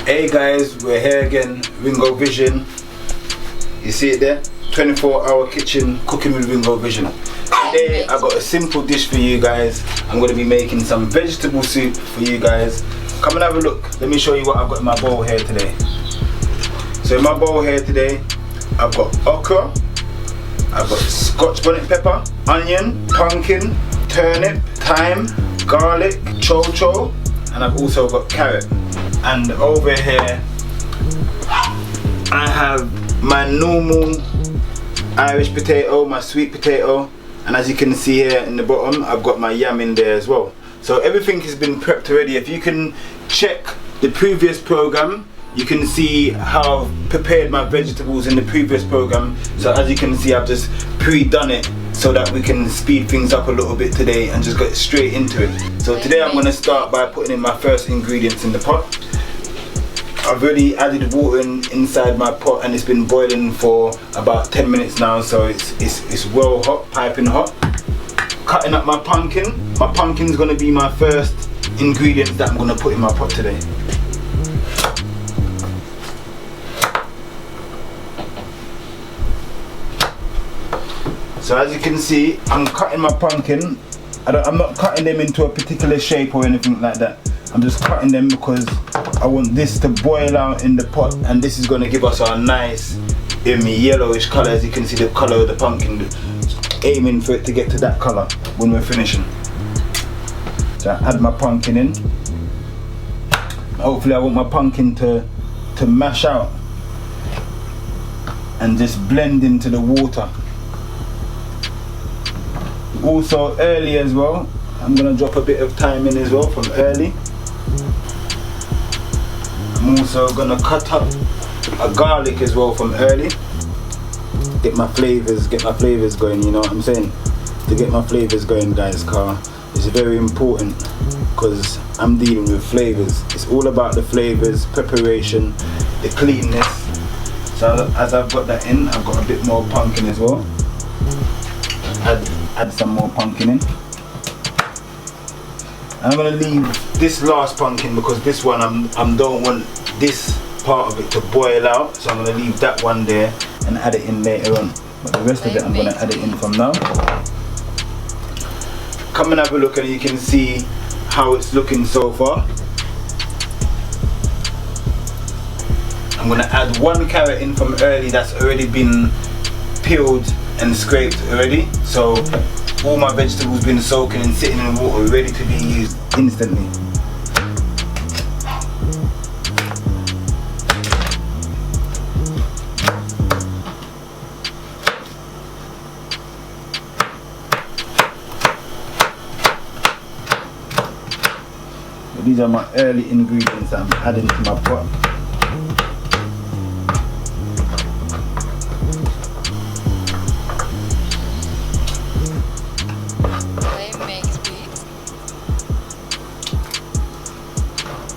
Hey guys, we're here again, Ringo Vision. You see it there? 24-hour kitchen, cooking with Ringo Vision. Today I got a simple dish for you guys. I'm going to be making some vegetable soup for you guys. Come and have a look. Let me show you what I've got in my bowl here today. So in my bowl here today, I've got okra, I've got scotch bonnet pepper, onion, pumpkin, turnip, thyme, garlic, cho-cho, and I've also got carrot. And over here I have my normal Irish potato, my sweet potato, and as you can see here in the bottom I've got my yam in there as well. So everything has been prepped already. If you can check the previous program, you can see how I've prepared my vegetables in the previous program. So as you can see, I've just pre-done it so that we can speed things up a little bit today and just get straight into it. So today I'm going to start by putting in my first ingredients in the pot. I've already added water inside my pot and it's been boiling for about 10 minutes now, so it's well hot, piping hot. Cutting up my pumpkin. My pumpkin's going to be my first ingredient that I'm going to put in my pot today. So as you can see, I'm cutting my pumpkin. I'm not cutting them into a particular shape or anything like that. I'm just cutting them because I want this to boil out in the pot, and this is going to give us our nice yellowish colour. As you can see, the colour of the pumpkin, aiming for it to get to that colour when we're finishing. So I add my pumpkin in. Hopefully I want my pumpkin to mash out and just blend into the water. Also early as well, I'm going to drop a bit of thyme in as well from early. I'm also going to cut up a garlic as well from early. Get my flavours going, you know what I'm saying? To get my flavours going, guys, it's very important because I'm dealing with flavours. It's all about the flavours, preparation, the cleanness. So as I've got that in, I've got a bit more pumpkin as well. Add some more pumpkin in. And I'm going to leave this last pumpkin because this one I don't want this part of it to boil out, so I'm going to leave that one there and add it in later on. But the rest of it I'm going to add it in from now. Come and have a look and you can see how it's looking so far. I'm going to add one carrot in from early that's already been peeled and scraped already, so all my vegetables been soaking and sitting in water ready to be used instantly. So these are my early ingredients that I'm adding to my pot.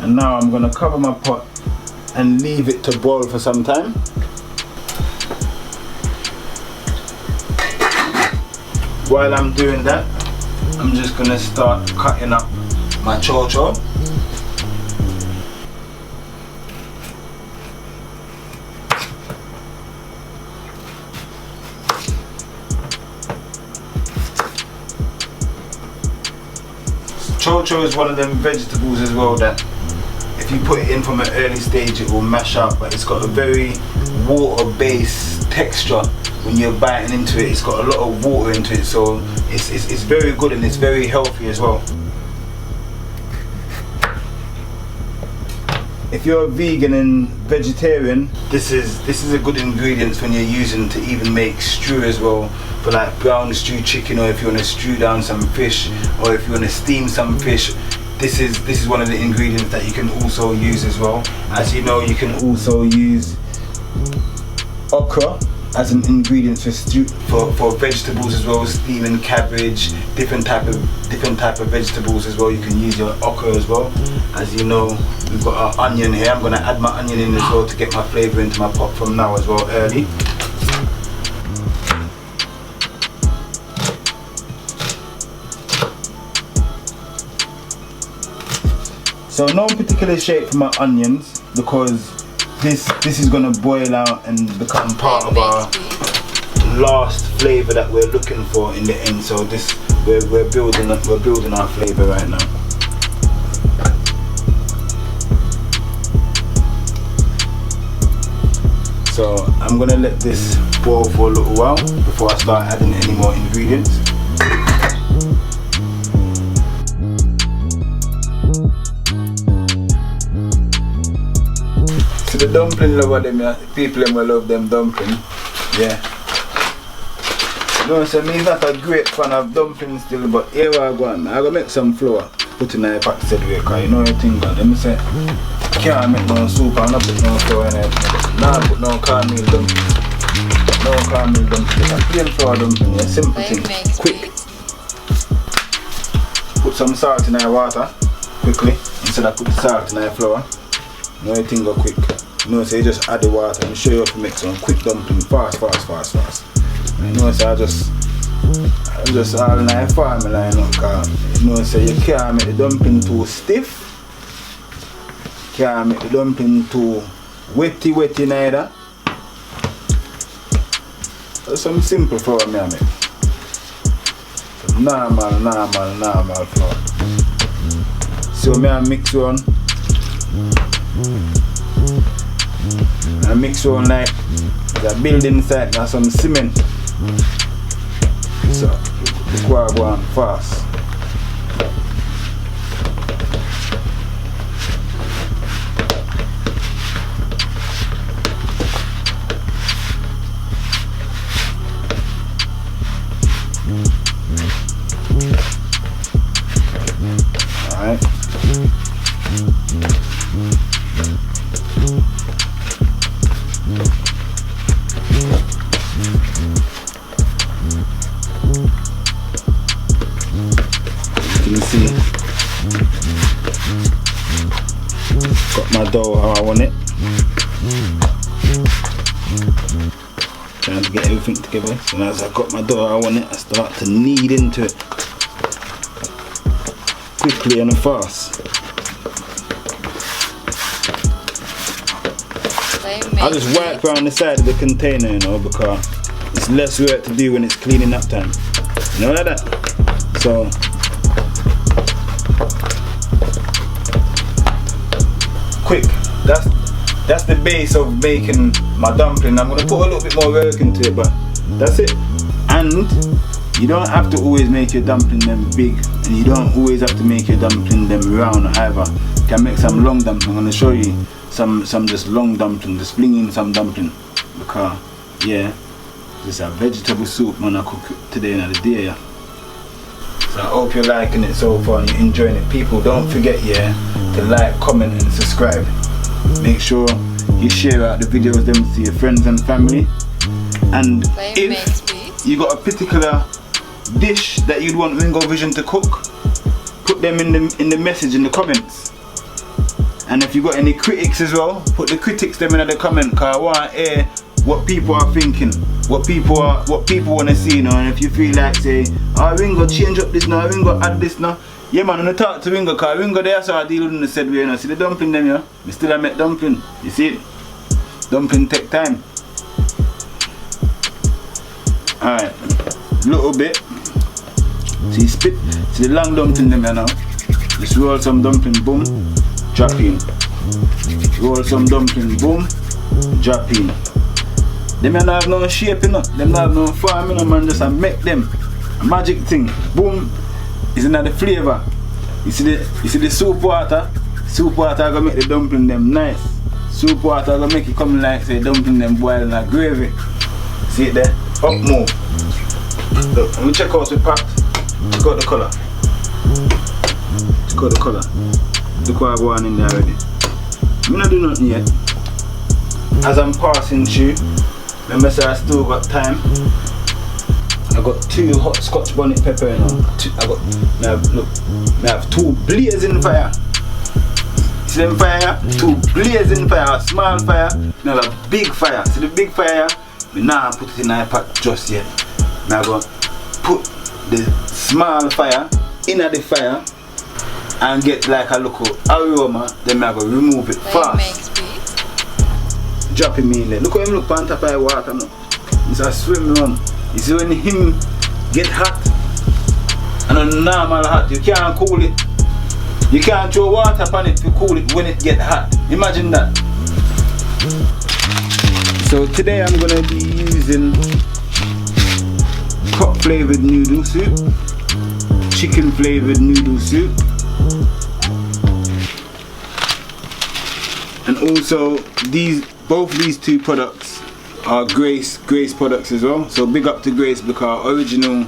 And now I'm going to cover my pot and leave it to boil for some time. While I'm doing that, I'm just going to start cutting up my cho-cho. Cho-cho is one of them vegetables as well that if you put it in from an early stage it will mash up, but it's got a very water-based texture. When you're biting into it, it's got a lot of water into it, so it's very good and it's very healthy as well. If you're a vegan and vegetarian, this is a good ingredient when you're using to even make stew as well, for like brown stew chicken, or if you want to stew down some fish, or if you want to steam some fish. This is one of the ingredients that you can also use as well. As you know, you can also use okra as an ingredient for stew, for vegetables as well, steaming cabbage, different type of vegetables as well. You can use your okra as well. As you know, we've got our onion here. I'm going to add my onion in as well to get my flavour into my pot from now as well early. So no particular shape for my onions. because this is gonna boil out and become part of our last flavour that we're looking for in the end. So this we're building our flavour right now. So I'm gonna let this boil for a little while before I start adding any more ingredients. So the dumpling lover, them people will love them dumpling. Yeah. No, so me not a great fan of dumplings still, but here I go on. I go make some flour, put in the pot said way, cause you know your thing gone. Let me say, can't make no soup, I'm not put no flour in it. Nah, put no cornmeal dumpling. No cornmeal dumpling. A plain flour dumpling, a simple thing. Quick. Put some salt in the water, quickly, instead of put the salt in the flour. You know your thing go quick. You know, so you just add the water and show you how to make some quick dumpling, fast. You know, so I just all night farm line up, cause you know, so you can't make the dumpling too stiff, can't make the dumpling too wetty neither. That's some simple flour me I make. Some normal flour. So me I mix one. I mix one like the building site and some cement. So the choir go on fast. Alright. You can see, got my dough how I want it. Trying to get everything together. So now as I got my dough how I want it, I start to knead into it quickly and fast. I just wipe around the side of the container, you know, because it's less work to do when it's cleaning up time. You know, like that. So quick. That's the base of making my dumpling. I'm gonna put a little bit more work into it, but that's it. And you don't have to always make your dumpling them big, and you don't always have to make your dumpling them round either. You can make some long dumpling. I'm gonna show you some just long dumpling, just fling in some dumpling, because yeah, this is a vegetable soup man I cook today in the day. Yeah. So I hope you're liking it so far and you're enjoying it. People, don't forget, yeah, to like, comment and subscribe. Make sure you share out the videos them to your friends and family. And if you got a particular dish that you'd want Ringo Vision to cook, put them in the message in the comments. And if you got any critics as well, put the critics them in the comment, cause I want to hear what people are thinking, what people want to see, you know. And if you feel like say, oh Ringo change up this now, Ringo add this now, yeah man, I'm gonna talk to Ringo, cause Ringo there so I deal with the said way, you know. See the dumpling them, yeah? Me still I make dumpling. You see it? Dumpling take time. Alright, little bit. See spit, see the long dumpling them, you know. Just roll some dumpling, boom, drop in. Roll some dumpling, boom, drop in. Them don't have no shape, you know. Them don't have no form, you know, man. Just make them a magic thing. Boom, is in the flavour. You see the soup water. Soup water gonna make the dumpling them nice. Soup water gonna make it come like say dumpling them boil in a gravy. See it there? Up more. Look, let me check out the pot. Check out the colour. Check out the colour. Look what I go on in there already. I'm not doing nothing yet. As I'm passing through, remember, so I still got time. I got 2 hot Scotch bonnet pepper, you know. I have 2 blazing fire. See them fire? 2 blazing fire, small fire. Now a big fire. See the big fire? Me now put it in the pot just yet. Now I go put the small fire in the fire and get like a little aroma. Then I go remove it fast. dropping me in there. Look how him look on top of the water now. He's a swim run. You see when him get hot, and a normal hot, you can't cool it. You can't throw water upon it to cool it when it get hot. Imagine that. So today I'm gonna be using hot flavored noodle soup, chicken flavored noodle soup, and also both these two products are Grace products as well. So big up to Grace because original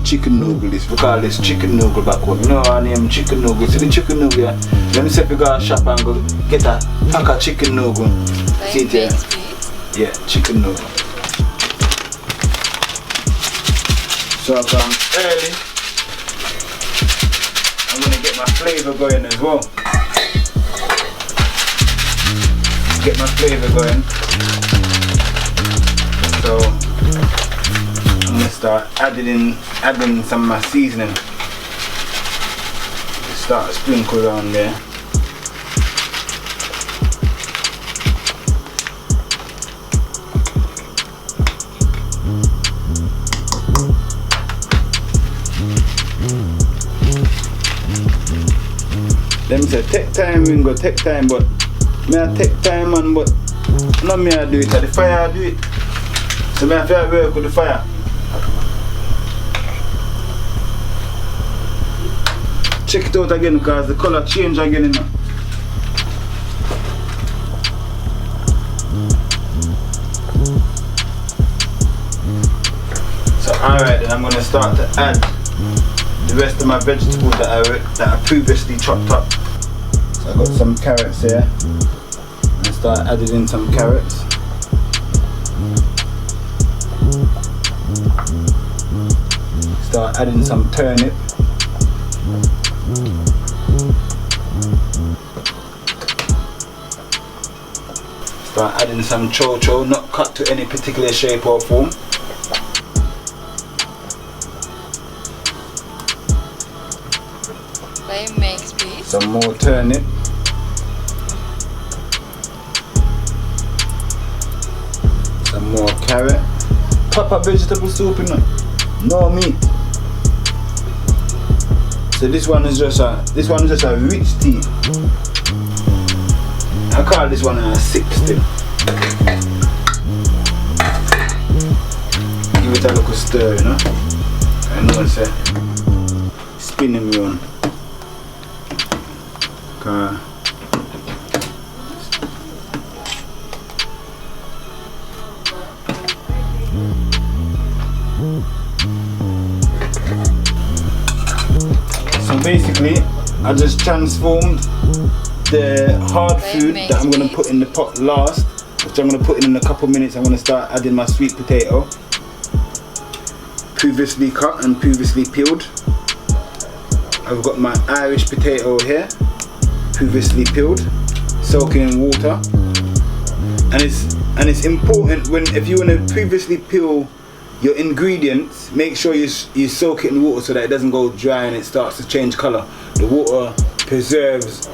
chicken noodle. This we call this chicken noodle back home. You know our name chicken noodle. See the chicken noodle here. Let me say if you go to shop and go get a pack of chicken noodle. See it here? Yeah, chicken noodle. So I've gone early. I'm gonna get my flavour going as well. Get my flavour going. So I'm gonna start adding some of my seasoning. Start sprinkle around there. Them say take time, Ringo, take time, but me I take time man, but not me I do it, at the fire I do it. So me I feel work with the fire. Check it out again because the colour change again, you know. So alright, then I'm gonna start to add the rest of my vegetables that I previously chopped up. So I got some carrots here. I start adding in some carrots. Start adding some turnip. Start adding some cho-cho, not cut to any particular shape or form. Some more turnip. Some more carrot. Proper vegetable soup, you know. No meat. So this one is just a rich tea. I call this one a sip still. Give it a little stir, you know. I know what's say spinning me on. So basically, I just transformed the hard food that I'm going to put in the pot last, which I'm going to put in a couple minutes. I'm going to start adding my sweet potato, previously cut and previously peeled. I've got my Irish potato here, previously peeled, soaking in water. And it's important if you want to previously peel your ingredients, make sure you soak it in water so that it doesn't go dry and it starts to change colour. The water preserves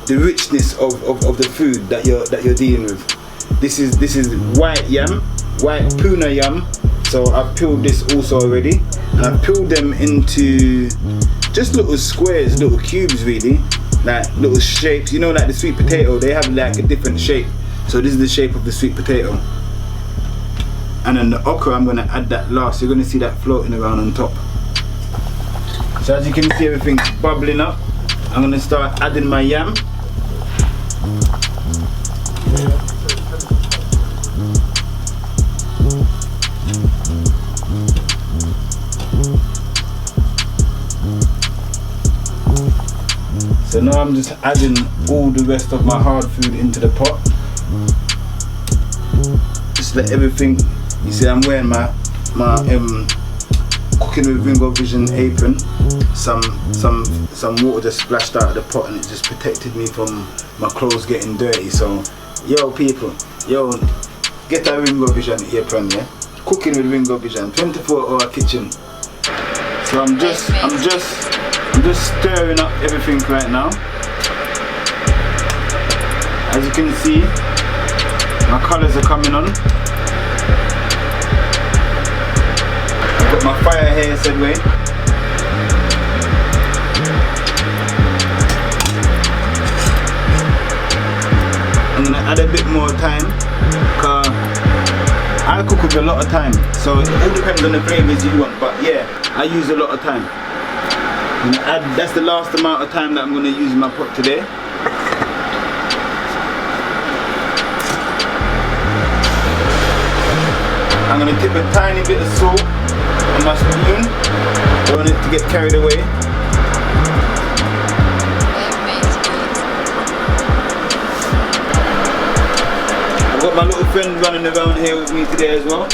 the richness of the food that you're dealing with. This is white yam, white puna yam. So I've peeled this also already, and I've peeled them into just little squares, little cubes really, like little shapes. You know, like the sweet potato, they have like a different shape. So this is the shape of the sweet potato. And then the okra, I'm going to add that last. You're going to see that floating around on top. So as you can see, everything's bubbling up. I'm going to start adding my yam. So now I'm just adding all the rest of my hard food into the pot. Just let everything. You see, I'm wearing my cooking with Ringo Vision apron. Some water just splashed out of the pot and it just protected me from my clothes getting dirty. So, yo people, get a Ringo Vision apron, yeah. Cooking with Ringo Vision, 24-hour kitchen. So I'm just stirring up everything right now. As you can see, my colours are coming on. I've got my fire here set way. I'm gonna add a bit more time, cause I cook with a lot of time, so it all depends on the flavours you want. But yeah, I use a lot of time. That's the last amount of time that I'm gonna use in my pot today. I'm gonna tip a tiny bit of salt on my spoon. Don't want it to get carried away. I've got my little friend running around here with me today as well.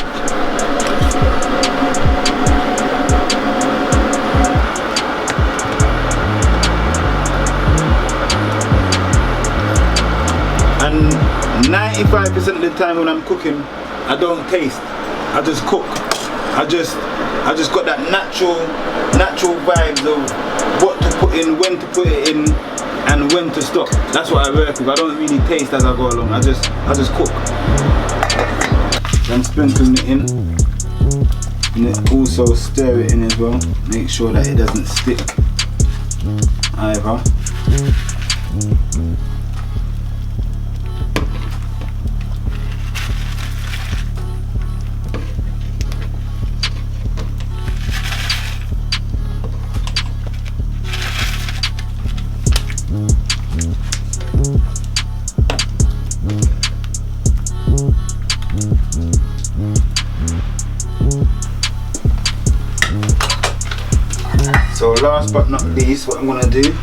And 95% of the time when I'm cooking, I don't taste. I just cook. I just got that natural vibes of what to put in, when to put it in, and when to stop. That's what I work with. I don't really taste as I go along. I just cook. So I'm sprinkling it in, and also stir it in as well. Make sure that it doesn't stick either. So last but not least, what I'm gonna do,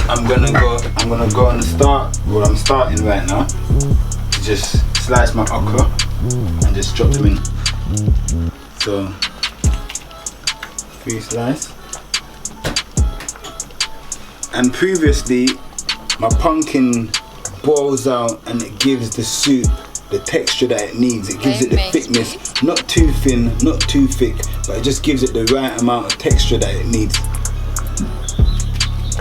I'm gonna go and start. Well, I'm starting right now to just slice my okra and just drop them in. So 3 slices. And previously, my pumpkin boils out and it gives the soup the texture that it needs. It gives it the thickness, not too thin, not too thick, but it just gives it the right amount of texture that it needs.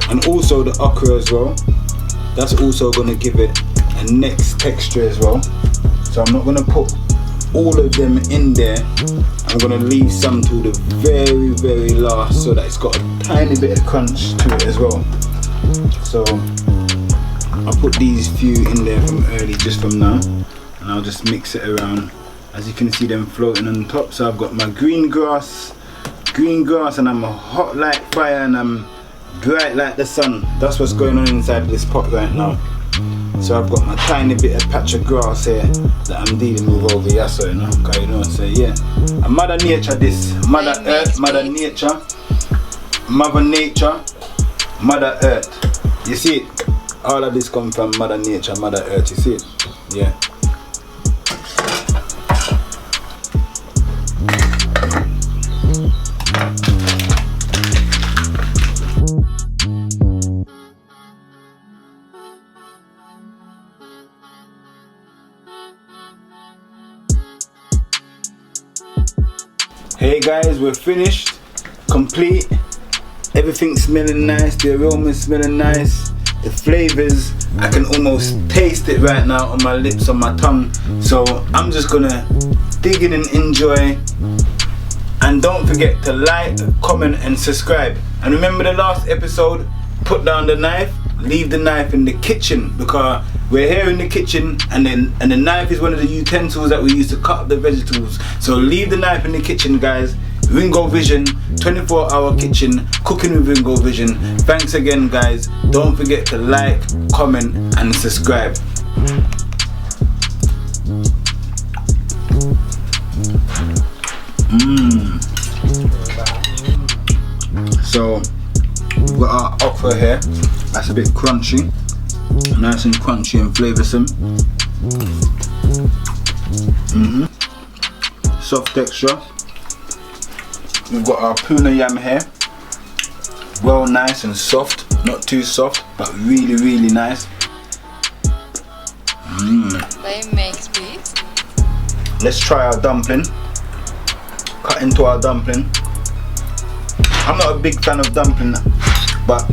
And also the okra as well, that's also going to give it a next texture as well. So I'm not going to put all of them in there. I'm going to leave some till the very last, so that it's got a tiny bit of crunch to it as well. So I'll put these few in there from early, just from now, and I'll just mix it around. As you can see them floating on top. So I've got my green grass, and I'm hot like fire and I'm bright like the sun. That's what's going on inside of this pot right now. So I've got my tiny bit of patch of grass here that I'm dealing with over here, so you know, so yeah. And Mother Nature this, Mother Earth, Mother Nature, Mother Nature, Mother Earth. You see it? All of this comes from Mother Nature, Mother Earth, you see it? Yeah. Hey guys, we're finished, complete. Everything's smelling nice, the aroma's smelling nice, the flavours, I can almost taste it right now on my lips, on my tongue. So I'm just gonna dig in and enjoy. And don't forget to like, comment and subscribe. And remember the last episode, put down the knife, leave the knife in the kitchen, because we're here in the kitchen and the knife is one of the utensils that we use to cut up the vegetables. So leave the knife in the kitchen, guys. Ringo Vision, 24-hour kitchen, cooking with Ringo Vision. Thanks again, guys. Don't forget to like, comment and subscribe. So we've got our okra here. That's a bit crunchy, nice and crunchy and flavoursome. Soft texture. We've got our puna yam here. Well, nice and soft, not too soft, but really nice. They make sweet. Let's try our dumpling. Cut into our dumpling. I'm not a big fan of dumpling, but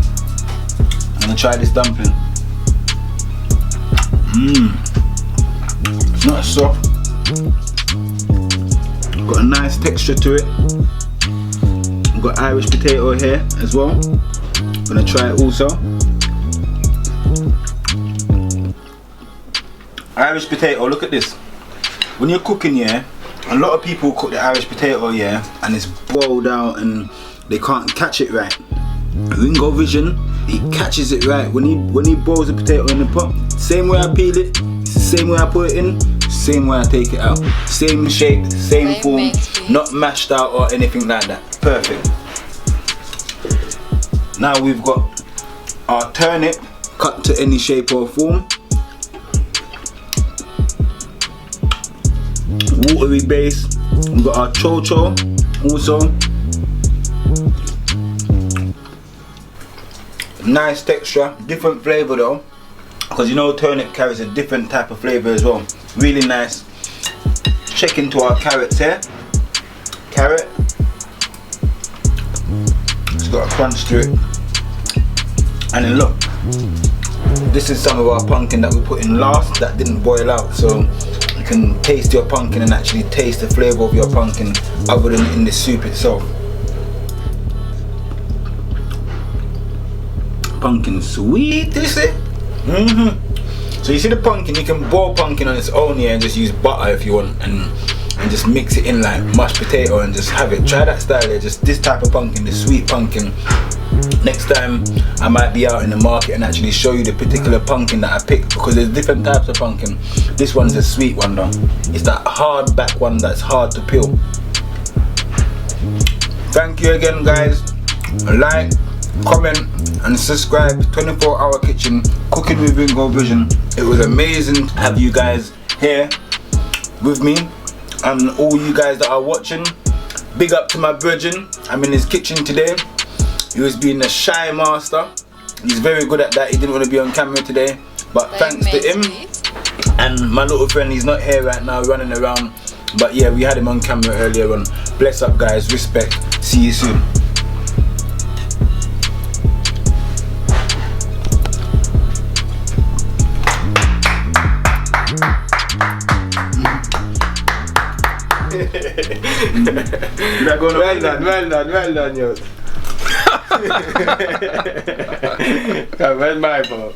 gonna try this dumpling. It's not soft. Got a nice texture to it. I've got Irish potato here as well. Gonna try it also. Irish potato, look at this. When you're cooking, yeah, a lot of people cook the Irish potato, yeah, and it's boiled out and they can't catch it right. Ringo Vision, he catches it right. When he boils the potato in the pot, same way I peel it, same way I put it in, same way I take it out. Same shape, same form, not mashed out or anything like that. Perfect. Now we've got our turnip cut to any shape or form. Watery base. We've got our chocho also. Nice texture, different flavour though, because you know turnip carries a different type of flavour as well. Really nice. Check into our carrots here. Carrot. It's got a crunch to it. And then look, this is some of our pumpkin that we put in last that didn't boil out, so you can taste your pumpkin and actually taste the flavour of your pumpkin other than in the soup itself. Pumpkin sweet, is it? So you see the pumpkin, you can boil pumpkin on its own here and just use butter if you want, and just mix it in like mashed potato and just have it. Try that style here, just this type of pumpkin, the sweet pumpkin. Next time I might be out in the market and actually show you the particular pumpkin that I picked, because there's different types of pumpkin. This one's a sweet one though. It's that hard back one that's hard to peel. Thank you again guys. Like, comment and subscribe. 24-hour kitchen, cooking with Ringo Vision. It was amazing to have you guys here with me, and all you guys that are watching, big up to my virgin. I'm in his kitchen today. He was being a shy master. He's very good at that. He didn't want to be on camera today, but thanks to him and my little friend, he's not here right now, running around, but yeah, we had him on camera earlier on. Bless up guys, respect, see you soon. Well done, yo. Come, where's my ball?